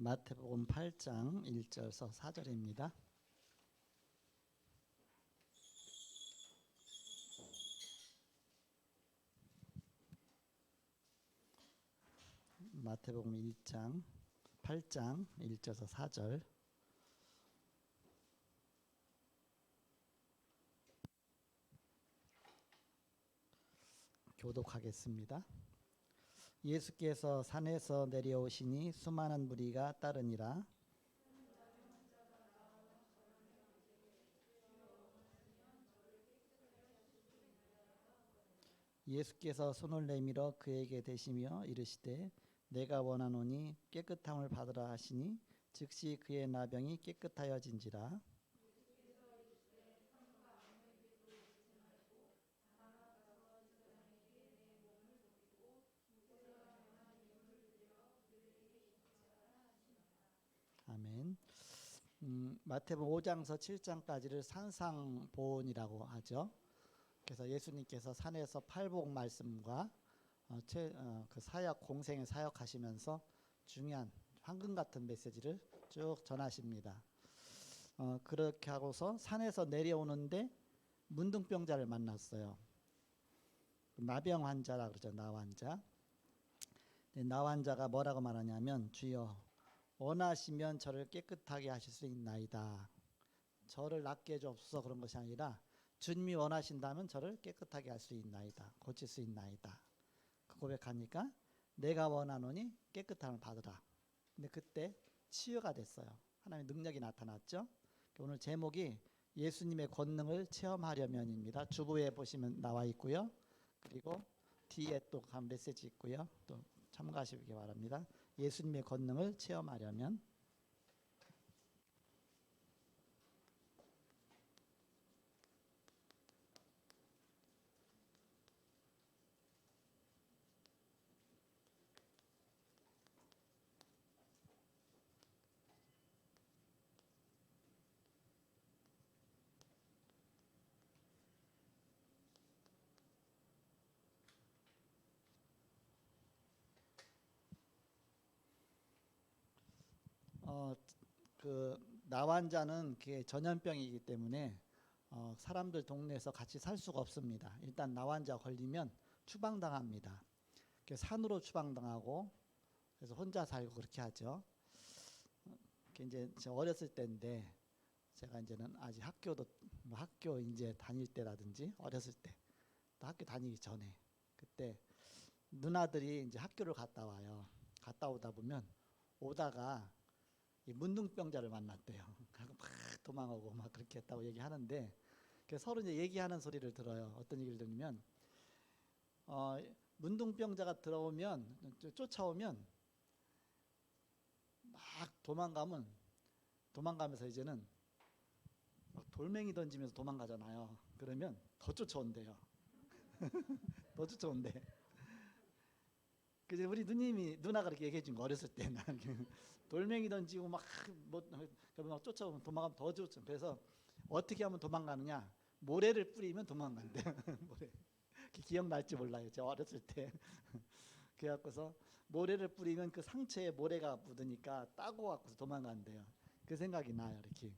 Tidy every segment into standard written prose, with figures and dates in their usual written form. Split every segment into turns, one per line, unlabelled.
마태복음 8장 1절서 4절입니다. 마태복음 8장 1절서 4절. 교독하겠습니다. 예수께서 산에서 내려오시니 수많은 무리가 따르니라. 예수께서 손을 내밀어 그에게 대시며 이르시되 내가 원하노니 깨끗함을 받으라 하시니 즉시 그의 나병이 깨끗하여진지라. 아멘. 마태복음 5장서 7장까지를 산상보훈이라고 하죠. 그래서 예수님께서 산에서 팔복 말씀과 그 사역 공생의 사역하시면서 중요한 황금 같은 메시지를 쭉 전하십니다. 그렇게 하고서 산에서 내려오는데 문둥병자를 만났어요. 나병 환자라 그러죠. 나 환자. 나 환자가 뭐라고 말하냐면 주여 원하시면 저를 깨끗하게 하실 수 있나이다. 저를 낫게 해주옵소서 그런 것이 아니라 주님이 원하신다면 저를 깨끗하게 할 수 있나이다. 고칠 수 있나이다. 그 고백하니까 내가 원하노니 깨끗함을 받으라. 근데 그때 치유가 됐어요. 하나님의 능력이 나타났죠. 오늘 제목이 예수님의 권능을 체험하려면입니다. 주보에 보시면 나와 있고요. 그리고 뒤에 또 한 메시지 있고요. 또 참고하시기 바랍니다. 예수님의 권능을 체험하려면. 그 나환자는 그게 전염병이기 때문에 사람들 동네에서 같이 살 수가 없습니다. 일단 나환자 걸리면 추방당합니다. 산으로 추방당하고 그래서 혼자 살고 그렇게 하죠. 그게 이제 저 어렸을 때인데 제가 이제는 아직 학교 이제 다닐 때라든지 어렸을 때 또 학교 다니기 전에 그때 누나들이 이제 학교를 갔다 와요. 갔다 오다 보면 오다가 이 문둥병자를 만났대요. 막 도망오고 막 그렇게 했다고 얘기하는데 서로 이제 얘기하는 소리를 들어요. 어떤 얘기를 들으면 문둥병자가 쫓아오면 막 도망가면서 이제는 막 돌멩이 던지면서 도망가잖아요. 그러면 더 쫓아온대요. 더 쫓아온대. 그래서 우리 누나가 그렇게 얘기해 준 거 어렸을 때 돌멩이 던지고 막 쫓아오면 도망가면 더 쫓아. 그래서 어떻게 하면 도망가느냐? 모래를 뿌리면 도망간대. 모래. 기억날지 몰라요. 제가 어렸을 때. 그래갖고서 모래를 뿌리면 그 상처에 모래가 묻으니까 따고 갖고서 도망간대요. 그 생각이 나요. 이렇게.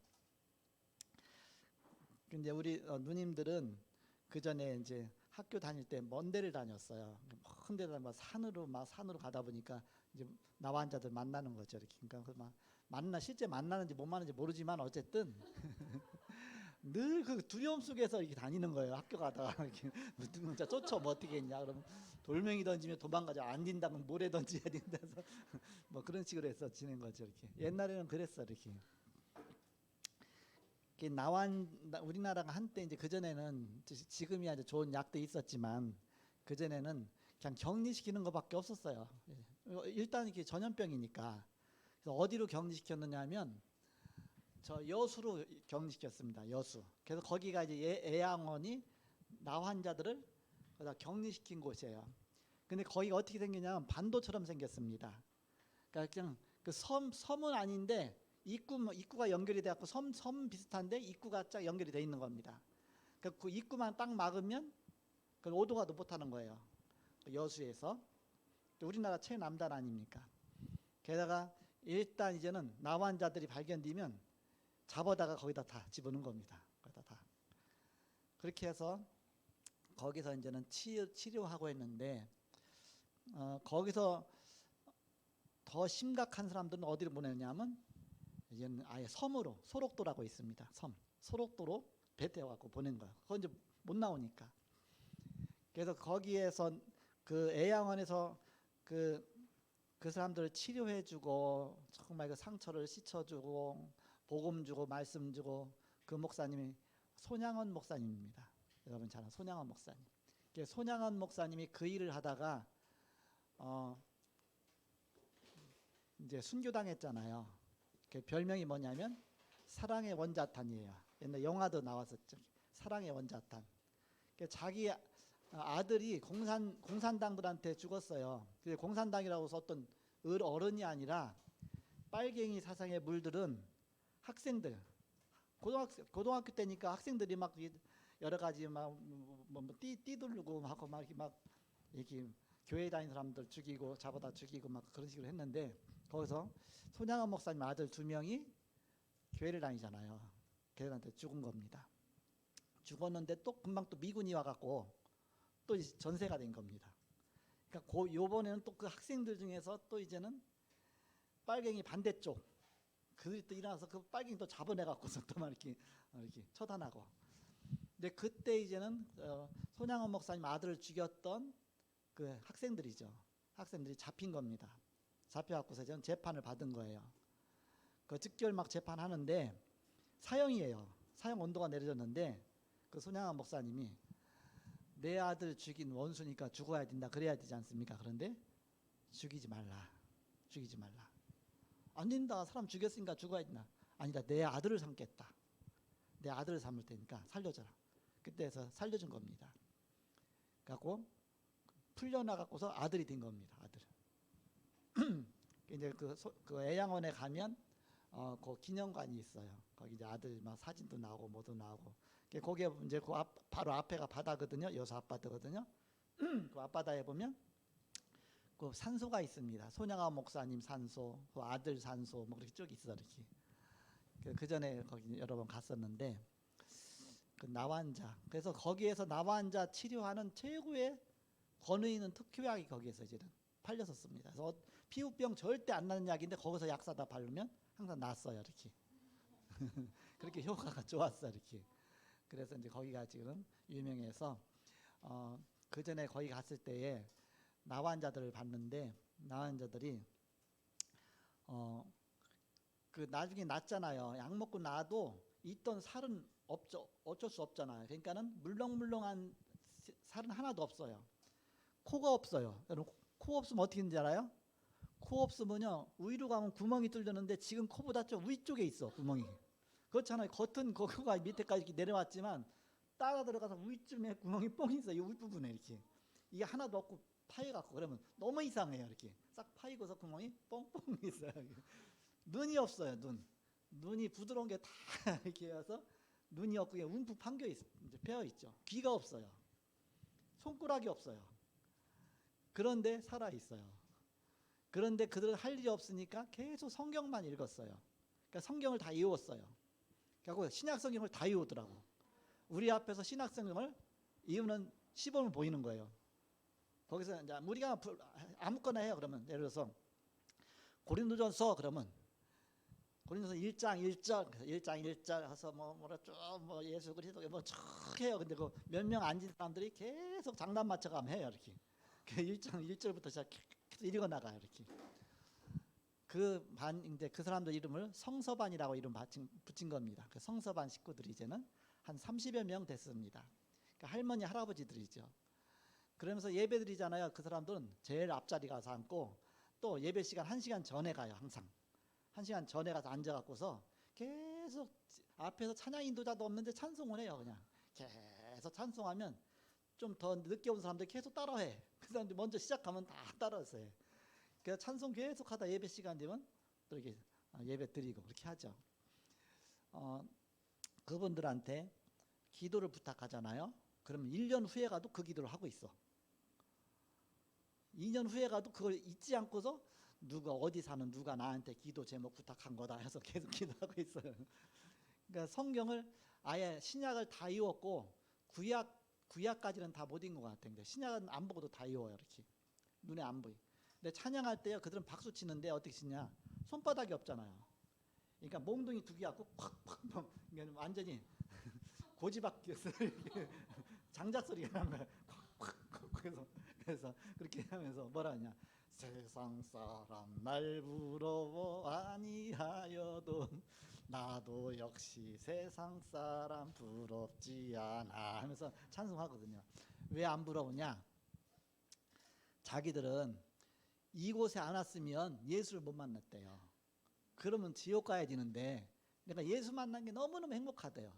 근데 우리 누님들은 그 전에 이제 학교 다닐 때 먼 데를 다녔어요. 먼 데다 산으로 가다 보니까 이제 나와 환자들 만나는 거죠. 이렇게. 그러니까 실제 만나는지 못 만나는지 모르지만 어쨌든 늘 그 두려움 속에서 이렇게 다니는 거예요. 학교 가다가 이렇게 문자 쫓아오면 어떻게 했냐? 그러면 돌멩이 던지면 도망가자. 안 된다면 모래 던져야 된다서 뭐 그런 식으로 해서 지낸 거죠. 이렇게. 옛날에는 그랬어. 이렇게. 우리나라가 한때 이제 그 전에는 지금이야 이제 좋은 약도 있었지만 그 전에는 그냥 격리시키는 것밖에 없었어요. 일단 이게 전염병이니까. 그래서 어디로 격리시켰느냐면 저 여수로 격리시켰습니다. 여수. 그래서 거기가 이제 애양원이 나 환자들을 거기다 격리시킨 곳이에요. 근데 거기가 어떻게 생기냐면 반도처럼 생겼습니다. 그러니까 그냥 그 섬은 아닌데 입구가 연결이 돼갖고 섬 비슷한데 입구가 쫙 연결이 돼 있는 겁니다. 그 입구만 딱 막으면 그걸 오도가도 못하는 거예요. 여수에서. 우리나라 최남단 아닙니까? 게다가 일단 이제는 나환자들이 발견되면 잡아다가 거기다 다 집어넣은 겁니다. 거기다 다. 그렇게 해서 거기서 이제는 치료하고 있는데 거기서 더 심각한 사람들은 어디로 보내냐면 이제는 아예 섬으로 소록도라고 있습니다. 섬 소록도로 배 태워갖고 보낸 거예요. 그건 이제 못 나오니까. 그래서 거기에서 그 애양원에서 그 사람들을 치료해주고 정말 그 상처를 씻어주고 복음 주고 말씀 주고 그 목사님이 손양원 목사님입니다. 여러분 잘 아는 손양원 목사님. 손양원 목사님이 그 일을 하다가 이제 순교당했잖아요. 그 별명이 뭐냐면 사랑의 원자탄이에요. 옛날 영화도 나왔었죠. 사랑의 원자탄. 자기 아들이 공산당들한테 죽었어요. 공산당이라고 해서 어떤 어른이 아니라 빨갱이 사상에 물들은 학생들, 고등학교 때니까 학생들이 막 여러 가지 막 띠두르고 하고 막 이렇게 교회 다니는 사람들 죽이고 잡아다 죽이고 막 그런 식으로 했는데 거기서 손양원 목사님 아들 2명이 교회를 다니잖아요. 걔들한테 죽은 겁니다. 죽었는데 또 금방 또 미군이 와갖고 또 전세가 된 겁니다. 그러니까 요번에는 또 그 학생들 중에서 또 이제는 빨갱이 반대쪽 그들이 또 일어나서 그 빨갱이 또 잡아내갖고서 또 막 이렇게 처단하고. 근데 그때 이제는 손양원 목사님 아들을 죽였던 그 학생들이죠. 학생들이 잡힌 겁니다. 잡혀갖고서 이제는 재판을 받은 거예요. 그 즉결막 재판하는데 사형이에요. 사형 온도가 내려졌는데 그 손양원 목사님이 내 아들 죽인 원수니까 죽어야 된다 그래야 되지 않습니까? 그런데 죽이지 말라. 안 된다. 사람 죽였으니까 죽어야 된다. 아니다. 내 아들을 삼겠다. 내 아들을 삼을 테니까 살려줘라. 그때서 살려준 겁니다. 갖고 풀려나갖고서 아들이 된 겁니다. 아들. 이제 그 애양원에 가면 그 기념관이 있어요. 거기 이제 아들 막 사진도 나오고 뭐도 나오고. 거기에 이제 바로 앞에가 바다거든요. 여수 앞바다거든요. 그 앞바다에 보면 그 산소가 있습니다. 손양원 목사님 산소, 그 아들 산소 뭐 그렇게 쭉 있어 이렇게. 그 전에 거기 여러 번 갔었는데 그 나환자. 그래서 거기에서 나환자 치료하는 최고의 권위있는 특효약이 거기에서 이제는 팔렸었습니다. 그래서 피부병 절대 안 나는 약인데 거기서 약 사다 바르면 항상 낫어요 이렇게. 그렇게 효과가 좋았어 이렇게. 그래서 이제 거기가 지금 유명해서 그 전에 거기 갔을 때에 나환자들을 봤는데 나환자들이 그 나중에 낫잖아요. 약 먹고 나도 있던 살은 어쩔 수 없잖아요. 그러니까는 물렁물렁한 살은 하나도 없어요. 코가 없어요. 여러분 코 없으면 어떻게 되는지 알아요? 코 없으면요 위로 가면 구멍이 뚫렸는데 지금 코보다 좀 위쪽에 있어 구멍이. 그렇잖아요. 겉은 코가 밑에까지 이렇게 내려왔지만 따라 들어가서 위쯤에 구멍이 뻥 있어요. 이 윗부분에 이렇게. 이게 하나도 없고 파여갖고 그러면 너무 이상해요. 이렇게 싹 파이고서 구멍이 뻥뻥 있어요. 눈이 없어요. 눈이 부드러운 게 다 이렇게 해서 눈이 없고 그냥 움푹 판겨 있어. 이제 패여 있죠. 귀가 없어요. 손가락이 없어요. 그런데 살아 있어요. 그런데 그들은 할 일이 없으니까 계속 성경만 읽었어요. 그러니까 성경을 다 외웠어요. 그리고 신약 성경을 다 외우더라고. 우리 앞에서 신약 성경을 이유는 시범을 보이는 거예요. 거기서 이제 우리가 아무거나 해요. 그러면 예를 들어서 고린도전서 그러면 고린도서 1장 1절 해서 뭐라 쭉 예수 그리스도 뭐쭉 해요. 근데 그 몇 명 앉은 사람들이 계속 장단 맞춰가면 해요. 이렇게. 1장 1절부터 시작해서 읽어 나가요. 이렇게. 이제 그 사람들 이름을 성서반이라고 이름 붙인 겁니다. 그 성서반 식구들이 이제는 한 30여 명 됐습니다. 그러니까 할머니 할아버지들이죠. 그러면서 예배 드리잖아요. 그 사람들은 제일 앞자리 가서 앉고 또 예배 시간 1시간 전에 가요. 항상 1시간 전에 가서 앉아갖고서 계속 앞에서 찬양 인도자도 없는데 찬송을 해요. 그냥 계속 찬송하면 좀 더 늦게 온 사람들 계속 따라해. 그 사람들 먼저 시작하면 다 따라서 해. 그래서 찬송 계속하다 예배 시간 되면 또 이렇게 예배 드리고 그렇게 하죠. 그분들한테 기도를 부탁하잖아요. 그러면 1년 후에 가도 그 기도를 하고 있어. 2년 후에 가도 그걸 잊지 않고서 누가 어디 사는 누가 나한테 기도 제목 부탁한 거다 해서 계속 기도하고 있어요. 그러니까 성경을 아예 신약을 다 읽었고 구약까지는 다 못 읽은 것 같아요. 신약은 안 보고도 다 읽어요. 이렇게 눈에 안 보이. 근데 찬양할 때요, 그들은 박수 치는데 어떻게 치냐? 손바닥이 없잖아요. 그러니까 몽둥이 두 개 갖고 콱콱 완전히 고지박 장작 소리가 나는 거야. 콱콱 그래서 그렇게 하면서 뭐라 하냐? 세상 사람 날 부러워 아니하여도 나도 역시 세상 사람 부럽지 않아 하면서 찬송하거든요. 왜 안 부러우냐? 자기들은 이곳에 안 왔으면 예수를 못 만났대요. 그러면 지옥 가야 되는데 내가 예수 만난 게 너무너무 행복하대요.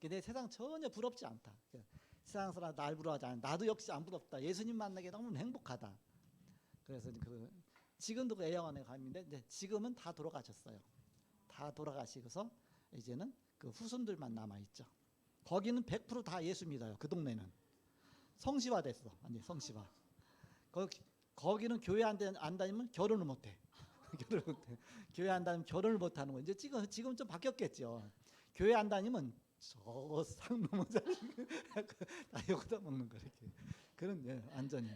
내 세상 전혀 부럽지 않다. 세상 사람 날 부러워하지 않아. 나도 역시 안 부럽다. 예수님 만나게 너무 행복하다. 그래서 지금도 그 애영원에 가는데 이제 지금은 다 돌아가셨어요. 다 돌아가시고서 이제는 그 후손들만 남아 있죠. 거기는 100% 다 예수 믿어요. 그 동네는 성시화 됐어. 아니 성시화. 거기는 교회 안 다니면 결혼을 못해. 결혼을 못해. 교회 안 다니면 결혼을 못하는 거. 이제 지금 좀 바뀌었겠죠. 교회 안 다니면 저 상놈자 다 여기다 먹는 거 이렇게. 그런 완전히.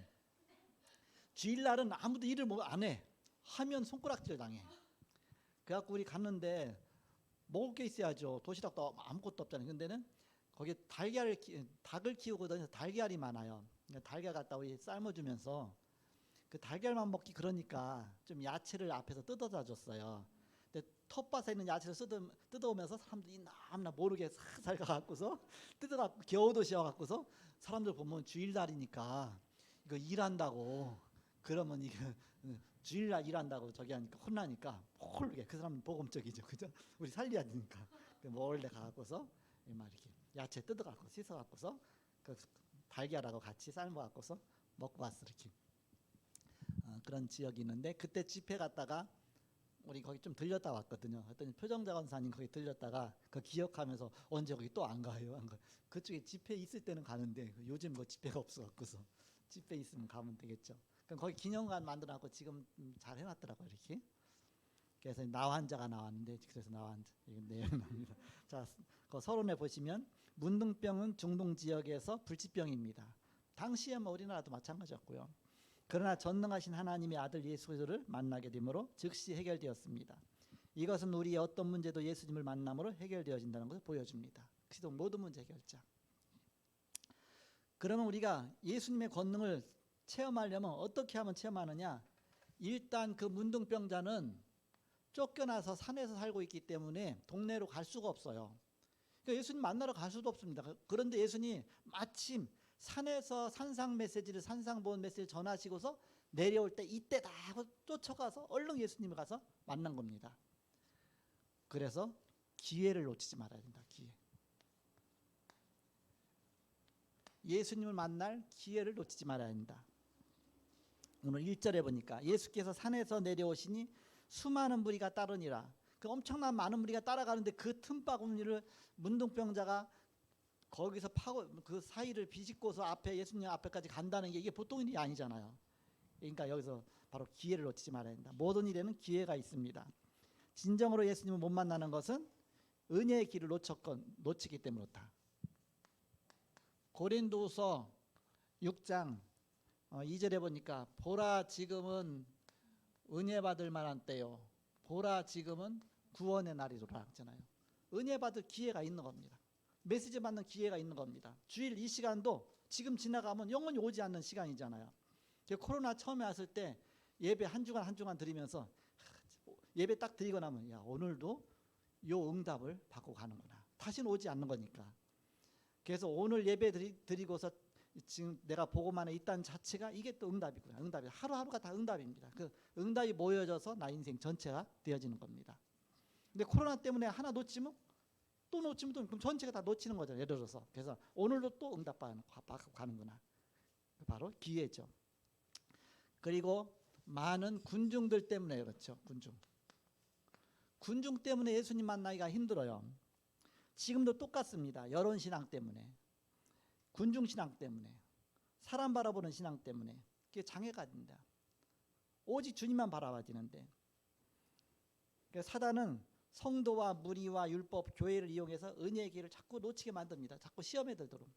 주일날은 아무도 일을 안 해. 하면 손가락질 당해. 그래갖고 우리 갔는데 먹을 게 있어야죠. 도시락도 아무것도 없잖아요. 근데는 거기 닭을 키우거든요. 달걀이 많아요. 달걀 갖다 우리 삶아주면서 그 달걀만 먹기 그러니까 좀 야채를 앞에서 뜯어다 줬어요. 근데 텃밭에 있는 야채를 뜯어오면서 사람들이 남나 모르게 살살 가갖고서 뜯어갖고 겨우도 씌워갖고서 사람들 보면 주일날이니까 이거 일한다고 그러면 이게 주일날 일한다고 저기 하니까 혼나니까 모르게 그 사람은 보금적이죠. 그죠? 우리 살려야 되니까 몰래 가갖고서 막 이렇게 야채 뜯어갖고 씻어갖고서 그 달걀하고 같이 삶아갖고서 먹고 왔어. 이렇게 그런 지역이 있는데 그때 집회 갔다가 우리 거기 좀 들렸다 왔거든요. 그랬더니 표정자 권사님 거기 들렸다가 그 기억하면서 언제 거기 또 안 가요? 안 가. 그쪽에 집회 있을 때는 가는데 요즘 뭐 집회가 없어갖고서 집회 있으면 가면 되겠죠. 그럼 거기 기념관 만들어놨고 지금 잘 해놨더라고요. 이렇게. 그래서 나 환자가 나왔는데 그래서 나 환자 이건 내용 나옵니다. 자, 그 서론에 보시면 문둥병은 중동 지역에서 불치병입니다. 당시에 뭐 우리나라도 마찬가지였고요. 그러나 전능하신 하나님의 아들 예수를 만나게 되므로 즉시 해결되었습니다. 이것은 우리의 어떤 문제도 예수님을 만남으로 해결되어진다는 것을 보여줍니다. 그래서 모든 문제 해결자. 그러면 우리가 예수님의 권능을 체험하려면 어떻게 하면 체험하느냐? 일단 그 문둥병자는 쫓겨나서 산에서 살고 있기 때문에 동네로 갈 수가 없어요. 그러니까 예수님 만나러 갈 수도 없습니다. 그런데 예수님 마침 산에서 산상 메시지를 산상보온 메시지를 전하시고서 내려올 때 이때다 하고 쫓아가서 얼른 예수님을 가서 만난 겁니다. 그래서 기회를 놓치지 말아야 된다. 기회. 예수님을 만날 기회를 놓치지 말아야 한다. 오늘 1절에 보니까 예수께서 산에서 내려오시니 수많은 무리가 따르니라. 그 엄청난 많은 무리가 따라가는데 그 틈바구니를 문둥병자가 거기서 파고 그 사이를 비집고서 앞에 예수님 앞에까지 간다는 게 이게 보통 일이 아니잖아요. 그러니까 여기서 바로 기회를 놓치지 말아야 된다. 모든 일에는 기회가 있습니다. 진정으로 예수님을 못 만나는 것은 은혜의 길을 놓치기 때문이다. 고린도후서 6장 2절에 보니까 보라 지금은 은혜 받을 만한 때요. 보라 지금은 구원의 날이로라 하잖아요. 은혜 받을 기회가 있는 겁니다. 메시지 받는 기회가 있는 겁니다. 주일 이 시간도 지금 지나가면 영원히 오지 않는 시간이잖아요. 코로나 처음에 왔을 때 예배 한 주간 한 주간 드리면서 예배 딱 드리고 나면 야 오늘도 요 응답을 받고 가는구나. 다시는 오지 않는 거니까. 그래서 오늘 예배 드리고서 지금 내가 보고만 해 있다는 자체가 이게 또 응답이구나. 응답이 하루하루가 다 응답입니다. 그 응답이 모여져서 나 인생 전체가 되어지는 겁니다. 근데 코로나 때문에 하나 놓치면 또 놓치면 또 그럼 전체가 다 놓치는 거죠. 예를 들어서. 그래서 오늘도 또 응답 받고 가는구나. 바로 기회죠. 그리고 많은 군중들 때문에 그렇죠. 군중 때문에 예수님 만나기가 힘들어요. 지금도 똑같습니다. 여론 신앙 때문에, 군중 신앙 때문에, 사람 바라보는 신앙 때문에 그게 장애가 된다. 오직 주님만 바라봐지는데, 사단은 성도와 무리와 율법, 교회를 이용해서 은혜의 길을 자꾸 놓치게 만듭니다. 자꾸 시험에 들도록.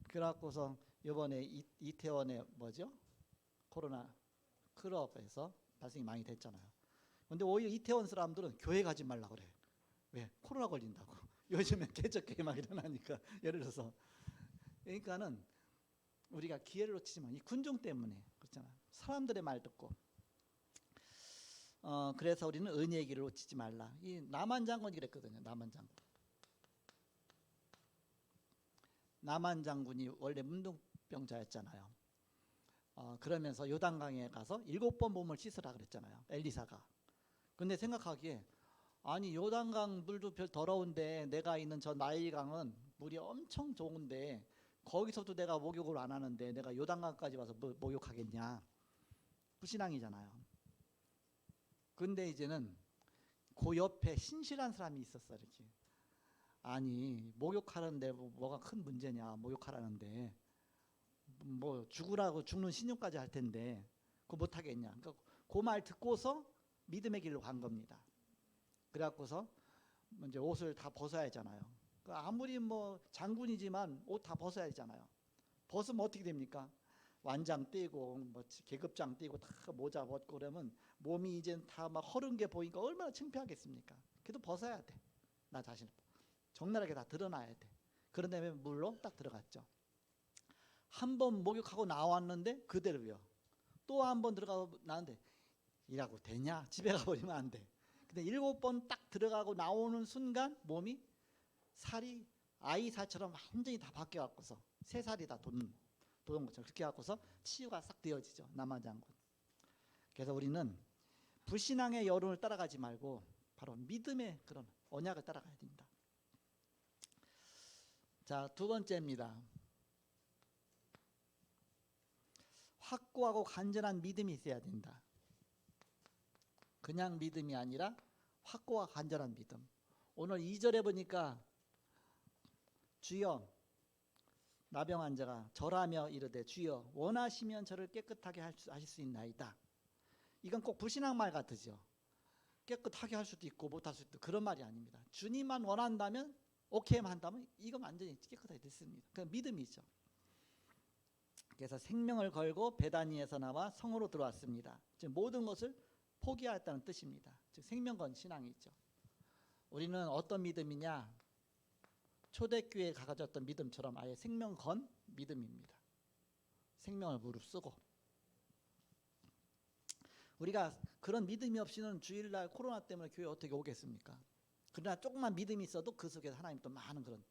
그래갖고서 이번에 이태원에 코로나 클럽에서 발생이 많이 됐잖아요. 근데 오히려 이태원 사람들은 교회 가지 말라 그래. 왜? 코로나 걸린다고. 요즘에 개척교회 막 일어나니까. 예를 들어서. 그러니까는 우리가 기회를 놓치지만 이 군중 때문에 그렇잖아. 사람들의 말 듣고. 그래서 우리는 은혜의 길을 놓치지 말라. 이 나만 장군이 그랬거든요. 나만 장군이 원래 문둥병자였잖아요. 그러면서 요단강에 가서 7번 몸을 씻으라 그랬잖아요. 엘리사가. 근데 생각하기에 아니 요단강 물도 별 더러운데 내가 있는 저 나일강은 물이 엄청 좋은데 거기서도 내가 목욕을 안 하는데 내가 요단강까지 와서 목욕하겠냐. 불신앙이잖아요. 근데 이제는 그 옆에 신실한 사람이 있었어. 이렇게. 아니 목욕하는데 뭐가 큰 문제냐. 목욕하라는데 뭐 죽으라고 죽는 신용까지 할 텐데 그거 못하겠냐. 그러니까 그 말 듣고서 믿음의 길로 간 겁니다. 그래갖고서 이제 옷을 다 벗어야 하잖아요. 아무리 뭐 장군이지만 옷 다 벗어야 하잖아요. 벗으면 어떻게 됩니까? 완장 떼고 뭐 계급장 떼고 다 모자 벗고 그러면 몸이 이제 다 막 허른 게 보이니까 얼마나 창피하겠습니까? 그래도 벗어야 돼. 나 자신 적나라하게 다 드러나야 돼. 그런 다음에 물로 딱 들어갔죠. 한 번 목욕하고 나왔는데 그대로요. 또 한 번 들어가고 나는데 이라고 되냐? 집에 가버리면 안 돼. 근데 7번 딱 들어가고 나오는 순간 몸이 살이 아이 살처럼 완전히 다 바뀌어갖고서 새 살이 다 돋는 것처럼 그렇게 갖고서 치유가 싹 되어지죠. 남한장군. 그래서 우리는 불신앙의 여론을 따라가지 말고 바로 믿음의 그런 언약을 따라가야 됩니다. 자, 두 번째입니다. 확고하고 간절한 믿음이 있어야 된다. 그냥 믿음이 아니라 확고와 간절한 믿음. 오늘 2절에 보니까 주여 나병 환자가 절하며 이르되 주여 원하시면 저를 깨끗하게 하실 수 있나이다. 이건 꼭 불신앙 말 같으죠. 깨끗하게 할 수도 있고 못할 수도 있고 그런 말이 아닙니다. 주님만 원한다면 오케이만 한다면 이거 완전히 깨끗하게 됐습니다. 그 믿음이죠. 그래서 생명을 걸고 베다니에서 나와 성으로 들어왔습니다. 즉 모든 것을 포기하였다는 뜻입니다. 즉 생명 건 신앙이죠. 우리는 어떤 믿음이냐? 초대교회에 가졌던 믿음처럼 아예 생명 건 믿음입니다. 생명을 무릅쓰고. 우리가 그런 믿음이 없이는 주일날 코로나 때문에 교회 어떻게 오겠습니까? 그러나 조금만 믿음이 있어도 그 속에서 하나님 또 많은 그런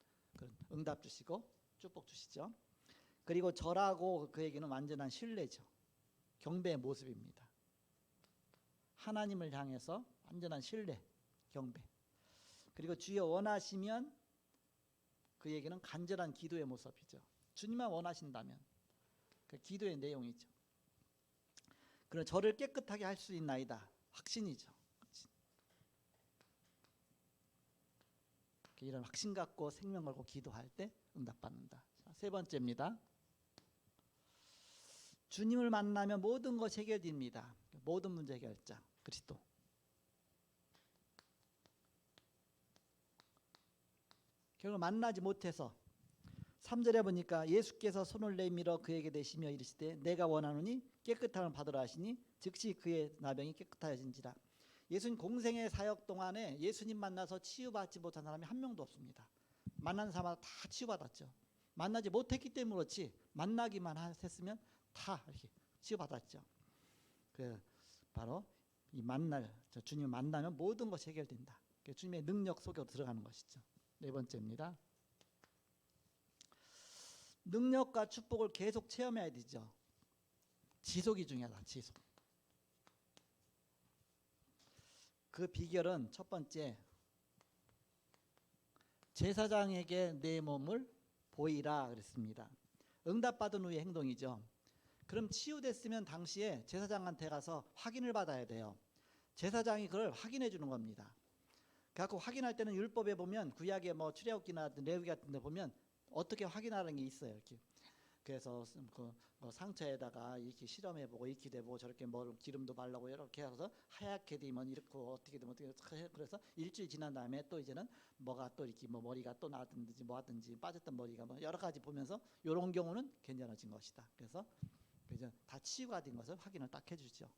응답 주시고 축복 주시죠. 그리고 절하고 그 얘기는 완전한 신뢰죠. 경배의 모습입니다. 하나님을 향해서 완전한 신뢰, 경배. 그리고 주여 원하시면 그 얘기는 간절한 기도의 모습이죠. 주님만 원하신다면 그 기도의 내용이죠. 그럼 저를 깨끗하게 할 수 있나이다. 확신이죠. 이런 확신 갖고 생명 걸고 기도할 때 응답받는다. 자, 세 번째입니다. 주님을 만나면 모든 것이 해결됩니다. 모든 문제 해결자 그리스도. 결국 만나지 못해서 3절에 보니까 예수께서 손을 내밀어 그에게 대시며 이르시되 내가 원하노니 깨끗함을 받으라 하시니 즉시 그의 나병이 깨끗하여진지라. 예수님 공생의 사역 동안에 예수님 만나서 치유받지 못한 사람이 한 명도 없습니다. 만난 사람마다 다 치유받았죠. 만나지 못했기 때문에 그렇지 만나기만 했으면 다 이렇게 치유받았죠. 그 바로 이 주님을 만나면 모든 것이 해결된다. 주님의 능력 속으로 들어가는 것이죠. 네 번째입니다. 능력과 축복을 계속 체험해야 되죠. 지속이 중요하다. 지속. 그 비결은 첫 번째, 제사장에게 내 몸을 보이라 그랬습니다. 응답받은 후의 행동이죠. 그럼 치유됐으면 당시에 제사장한테 가서 확인을 받아야 돼요. 제사장이 그걸 확인해 주는 겁니다. 그래서 확인할 때는 율법에 보면 구약의 뭐 출애굽기나 레위기 같은 데 보면 어떻게 확인하는 게 있어요. 이렇게 그래서 상처에다가 이렇게 실험해보고 익히대보고 저렇게 뭘 기름도 바르고 이렇게 해서 하얗게 되면 이렇게 어떻게 되면 어떻게 그래서 일주일 지난 다음에 또 이제는 뭐가 또 이렇게 뭐 머리가 또 나든지 뭐 하든지 빠졌던 머리가 뭐 여러 가지 보면서 이런 경우는 괜찮아진 것이다. 그래서 이제 다 치유가 된 것을 확인을 딱 해주죠.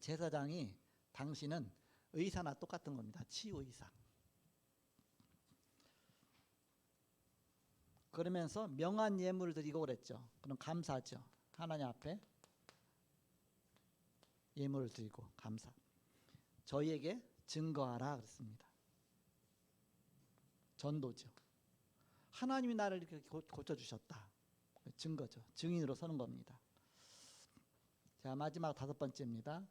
제사장이 당신은 의사나 똑같은 겁니다. 치유 의사. 그러면서 명한 예물을 드리고 그랬죠. 그럼 감사죠. 하나님 앞에 예물을 드리고 감사. 저희에게 증거하라 그랬습니다. 전도죠. 하나님이 나를 이렇게 고쳐주셨다. 증거죠. 증인으로 서는 겁니다. 자, 마지막 5번째입니다.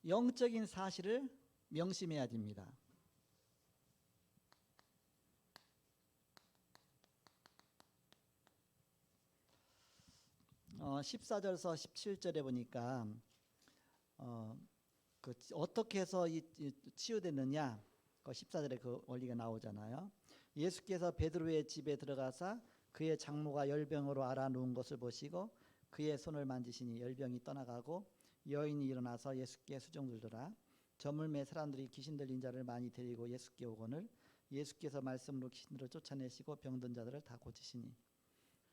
영적인 사실을 명심해야 됩니다. 14절에서 17절에 보니까 어떻게 해서 치유됐느냐 14절에 그 원리가 나오잖아요. 예수께서 베드로의 집에 들어가사 그의 장모가 열병으로 앓아누운 것을 보시고 그의 손을 만지시니 열병이 떠나가고 여인이 일어나서 예수께 수종들더라. 저물매 사람들이 귀신 들린 자를 많이 데리고 예수께 오거늘 예수께서 말씀으로 귀신들을 쫓아내시고 병든 자들을 다 고치시니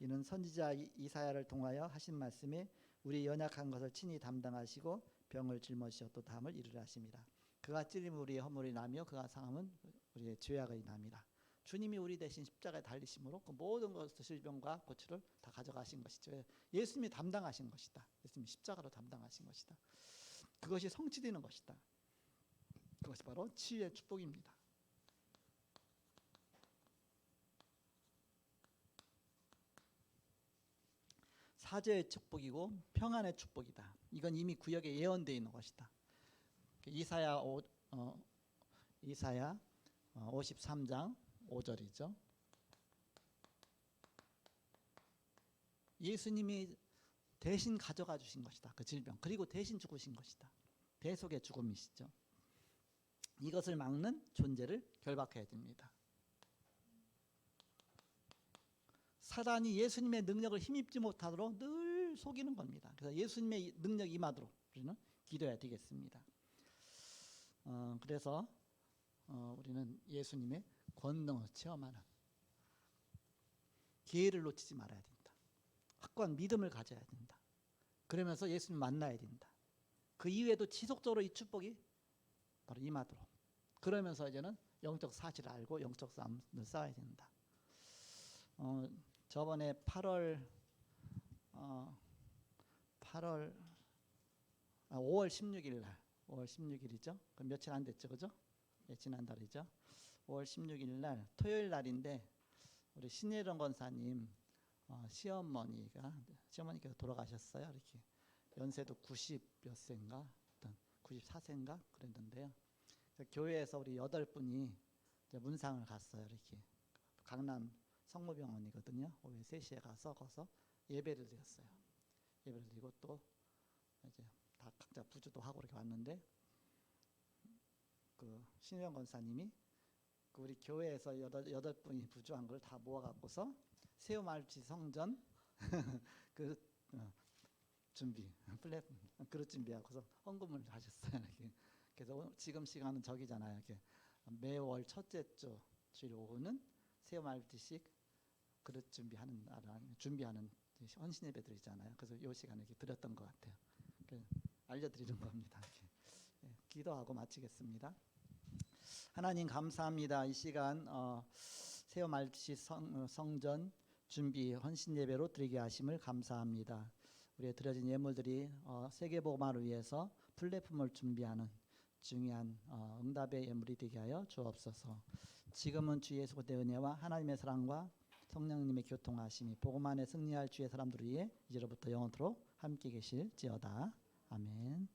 이는 선지자 이사야를 통하여 하신 말씀에 우리 연약한 것을 친히 담당하시고 병을 짊어지셔 또 담을 이르라 하심이라. 그가 찔림은 우리의 허물이 나며 그가 상함은 우리의 죄악이 남이라. 주님이 우리 대신 십자가에 달리심으로 그 모든 것을 질병과 고치를 다 가져가신 것이죠. 예수님이 담당하신 것이다. 예수님이 십자가로 담당하신 것이다. 그것이 성취되는 것이다. 그것이 바로 치유의 축복입니다. 사죄의 축복이고 평안의 축복이다. 이건 이미 구약에 예언되어 있는 것이다. 이사야 53장 5절이죠. 예수님이 대신 가져가 주신 것이다. 그 질병. 그리고 대신 죽으신 것이다. 대속의 죽음이시죠. 이것을 막는 존재를 결박해야 됩니다. 사단이 예수님의 능력을 힘입지 못하도록 늘 속이는 겁니다. 그래서 예수님의 능력이 임하도록 우리는 기도해야 되겠습니다. 그래서 우리는 예수님의 권능을 체험하는 기회를 놓치지 말아야 된다. 확고한 믿음을 가져야 된다. 그러면서 예수님 만나야 된다. 그 이후에도 지속적으로 이 축복이 바로 임하도록. 그러면서 이제는 영적 사실을 알고 영적 싸움을 싸워야 된다. 저번에 5월 16일 날 5월 16일이죠. 며칠 안 됐죠, 그죠? 예, 지난달이죠. 5월 16일 날 토요일 날인데 우리 신예령 권사님 시어머니께서 돌아가셨어요. 이렇게 연세도 90몇 세인가, 94세인가 그랬는데요. 교회에서 우리 8분이 문상을 갔어요. 이렇게 강남 성모병원이거든요. 오후 3시에 가서 거기서 예배를 드렸어요. 예배를 드리고 또 이제 다 각자 부주도 하고 이렇게 왔는데 그 신영 권사님이 우리 교회에서 8분이 부주한 걸 다 모아갖고서 새우말치 성전 준비 그릇 준비하고서 헌금을 하셨어요. 그래서 지금 시간은 저기잖아요. 이렇게 매월 첫째 주 주일 오후는 새우말치식 그릇 준비하는 헌신 예배들 있잖아요. 그래서 이 시간에 이렇게 드렸던 것 같아요. 알려드리는 겁니다. 기도하고 마치겠습니다. 하나님 감사합니다. 이 시간 새우말치 성전 준비 헌신 예배로 드리게 하심을 감사합니다. 우리의 드려진 예물들이 세계복음화를 위해서 플랫폼을 준비하는 중요한 응답의 예물이 되게 하여 주옵소서. 지금은 주 예수 그리스도의 은혜와 하나님의 사랑과 성령님의 교통하심이 복음 안에 승리할 주의 사람들 위해 이제로부터 영원토록 함께 계실지어다. 아멘.